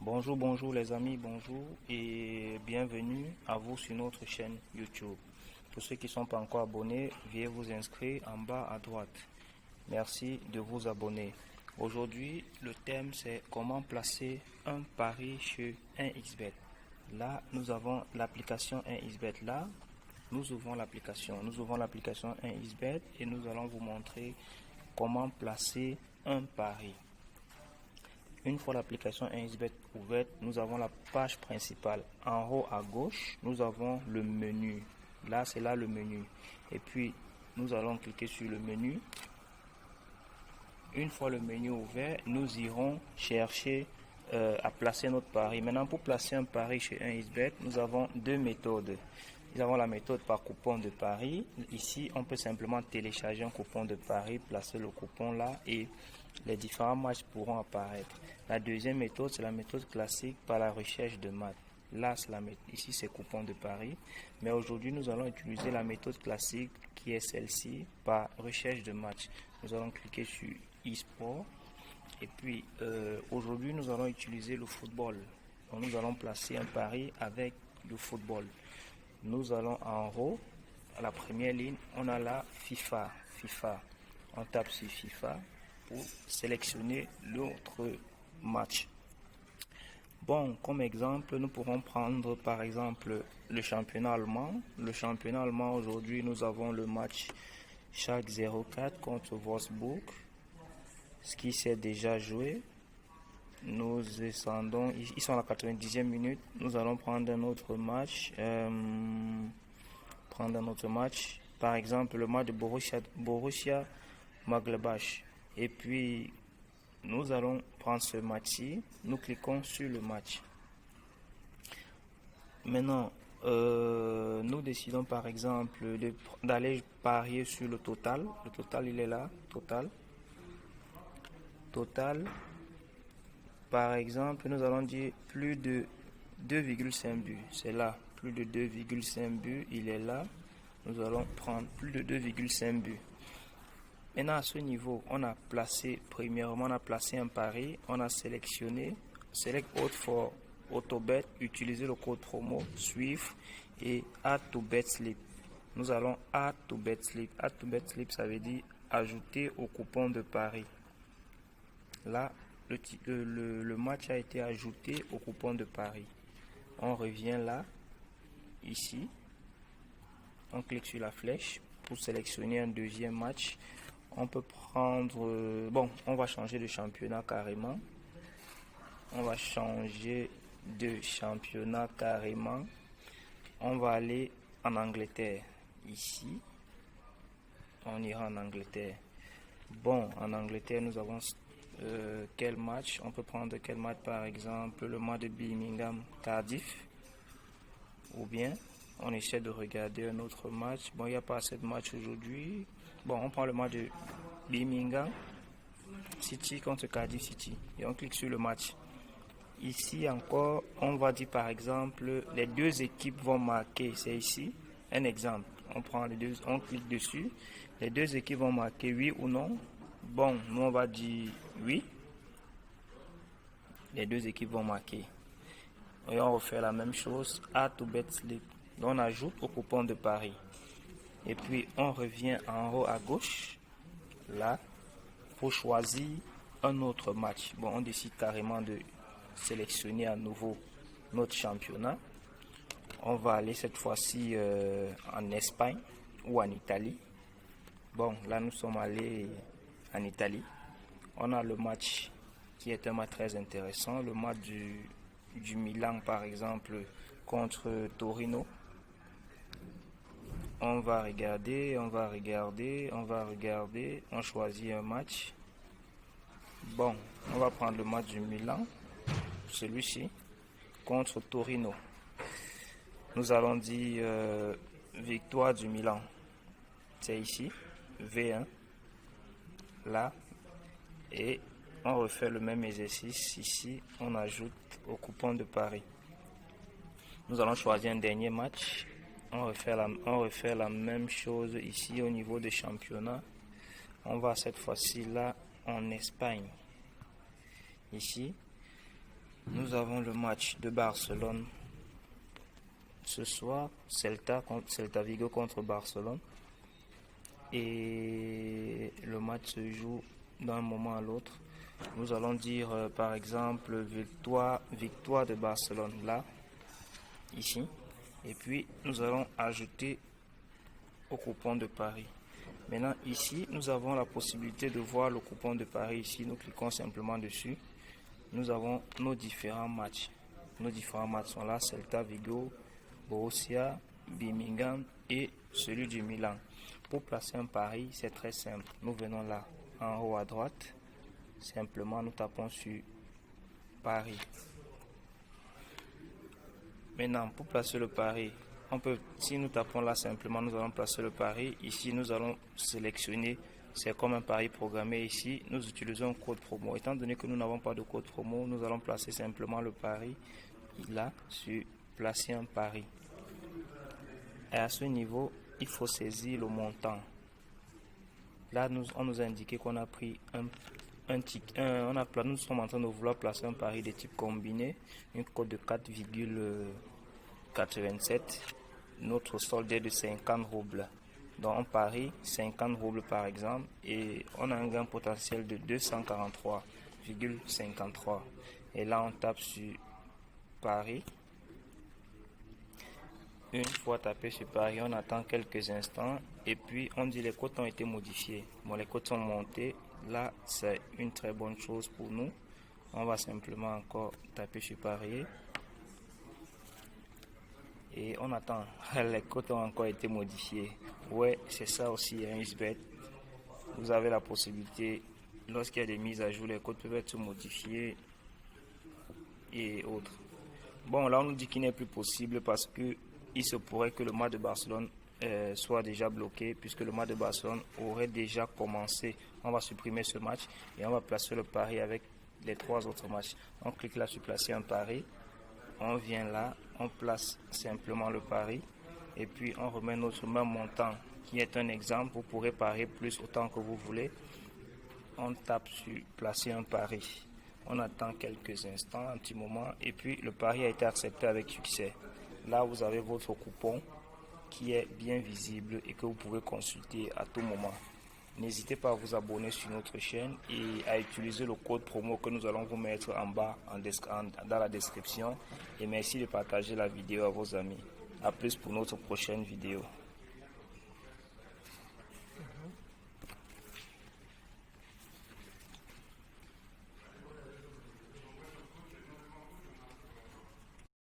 Bonjour les amis, bonjour et bienvenue à vous sur notre chaîne YouTube. Pour ceux qui ne sont pas encore abonnés, veuillez vous inscrire en bas à droite. Merci de vous abonner. Aujourd'hui, le thème c'est comment placer un pari sur 1xBet. Là, nous avons l'application 1xBet. Là, nous ouvrons l'application 1xBet et nous allons vous montrer comment placer un pari. Une fois l'application 1xBet ouverte, nous avons la page principale. En haut à gauche, nous avons le menu. Là, c'est là le menu. Et puis, nous allons cliquer sur le menu. Une fois le menu ouvert, nous irons chercher à placer notre pari. Maintenant, pour placer un pari chez 1xBet, nous avons deux méthodes. Nous avons la méthode par coupon de pari. Ici, on peut simplement télécharger un coupon de pari, placer le coupon là et les différents matchs pourront apparaître. La deuxième méthode, c'est la méthode classique par la recherche de matchs. Là, ici, c'est coupon de pari. Mais aujourd'hui, nous allons utiliser la méthode classique qui est celle-ci par recherche de matchs. Nous allons cliquer sur e-sport. Et puis, aujourd'hui, nous allons utiliser le football. Donc, nous allons placer un pari avec le football. Nous allons en haut, à la première ligne, on a la FIFA. On tape sur FIFA pour sélectionner l'autre match. Bon, comme exemple, nous pourrons prendre par exemple le championnat allemand. Le championnat allemand, aujourd'hui, nous avons le match Schalke 04 contre Wolfsburg, ce qui s'est déjà joué. Nous descendons, ils sont à la 90e minute. Nous allons prendre un autre match. Par exemple, le match de Borussia Mönchengladbach. Et puis, nous allons prendre ce match-ci. Nous cliquons sur le match. Maintenant, nous décidons par exemple d'aller parier sur le total. Le total, il est là. Total. Par exemple, nous allons dire plus de 2,5 buts. C'est là, plus de 2,5 buts, il est là. Nous allons prendre plus de 2,5 buts. Maintenant, à ce niveau, on a placé un pari. On a sélectionné, select Odd for AutoBet, utiliser le code promo, suivre et Add to Bet Slip. Nous allons Add to Bet Slip. Add to Bet Slip, ça veut dire ajouter au coupon de pari. Là, le match a été ajouté au coupon de pari. On revient là, ici. On clique sur la flèche pour sélectionner un deuxième match. On peut prendre... on va changer de championnat carrément. On va aller en Angleterre. Ici. On ira en Angleterre. Bon, en Angleterre, nous avons... quel match? On peut prendre quel match par exemple? Le match de Birmingham Cardiff. Ou bien on essaie de regarder un autre match. Bon, il n'y a pas assez de matchs aujourd'hui. Bon, on prend le match de Birmingham City contre Cardiff City. Et on clique sur le match. Ici encore, on va dire par exemple, les deux équipes vont marquer. C'est ici un exemple. On prend les deux, on clique dessus. Les deux équipes vont marquer oui ou non. Bon, nous on va dire oui. Les deux équipes vont marquer. Et on refait la même chose. Add to Bet Slip. On ajoute au coupon de pari. Et puis on revient en haut à gauche. Là, pour choisir un autre match. Bon, on décide carrément de sélectionner à nouveau notre championnat. On va aller cette fois-ci en Espagne ou en Italie. Bon, là nous sommes allés en Italie. On a le match qui est un match très intéressant, le match du Milan par exemple contre Torino. On va regarder, on choisit un match. Bon, on va prendre le match du Milan, celui-ci, contre Torino. Nous allons dire victoire du Milan. C'est ici, V1. Là, et on refait le même exercice ici, on ajoute au coupon de pari. Nous allons choisir un dernier match. On refait la même chose ici au niveau des championnats. On va cette fois-ci là en Espagne. Ici, Nous avons le match de Barcelone ce soir, Celta Vigo contre Barcelone. Et le match se joue d'un moment à l'autre. Nous allons dire par exemple victoire de Barcelone là, ici. Et puis nous allons ajouter au coupon de Paris. Maintenant ici, nous avons la possibilité de voir le coupon de Paris ici. Nous cliquons simplement dessus. Nous avons nos différents matchs. Nos différents matchs sont là, Celta Vigo, Borussia, Birmingham et celui du Milan. Pour placer un pari, c'est très simple. Nous venons là, en haut à droite. Simplement, nous tapons sur Paris. Maintenant, pour placer le pari, si nous tapons là simplement, nous allons placer le pari. Ici, nous allons sélectionner, c'est comme un pari programmé ici. Nous utilisons un code promo. Étant donné que nous n'avons pas de code promo, nous allons placer simplement le pari là sur placer un pari. Et à ce niveau, il faut saisir le montant. Là, on nous a indiqué qu'on a pris nous sommes en train de vouloir placer un pari de type combiné, une cote de 4,87. Notre solde est de 50 roubles. Donc on parie 50 roubles par exemple et on a un gain potentiel de 243,53. Et là on tape sur pari. Une fois tapé sur Paris, on attend quelques instants et puis on dit les cotes ont été modifiées. Bon, les cotes sont montées. Là, c'est une très bonne chose pour nous. On va simplement encore taper sur Paris. Et on attend. Les cotes ont encore été modifiées. Ouais, c'est ça aussi, un XBet. Vous avez la possibilité, lorsqu'il y a des mises à jour, les cotes peuvent être modifiées et autres. Bon, là, on nous dit qu'il n'est plus possible parce que il se pourrait que le match de Barcelone soit déjà bloqué puisque le match de Barcelone aurait déjà commencé. On va supprimer ce match et on va placer le pari avec les 3 autres matchs. On clique là sur placer un pari. On vient là, on place simplement le pari et puis on remet notre même montant qui est un exemple. Vous pourrez parier plus autant que vous voulez. On tape sur placer un pari. On attend quelques instants, un petit moment et puis le pari a été accepté avec succès. Là, vous avez votre coupon qui est bien visible et que vous pouvez consulter à tout moment. N'hésitez pas à vous abonner sur notre chaîne et à utiliser le code promo que nous allons vous mettre en bas dans la description. Et merci de partager la vidéo à vos amis. A plus pour notre prochaine vidéo.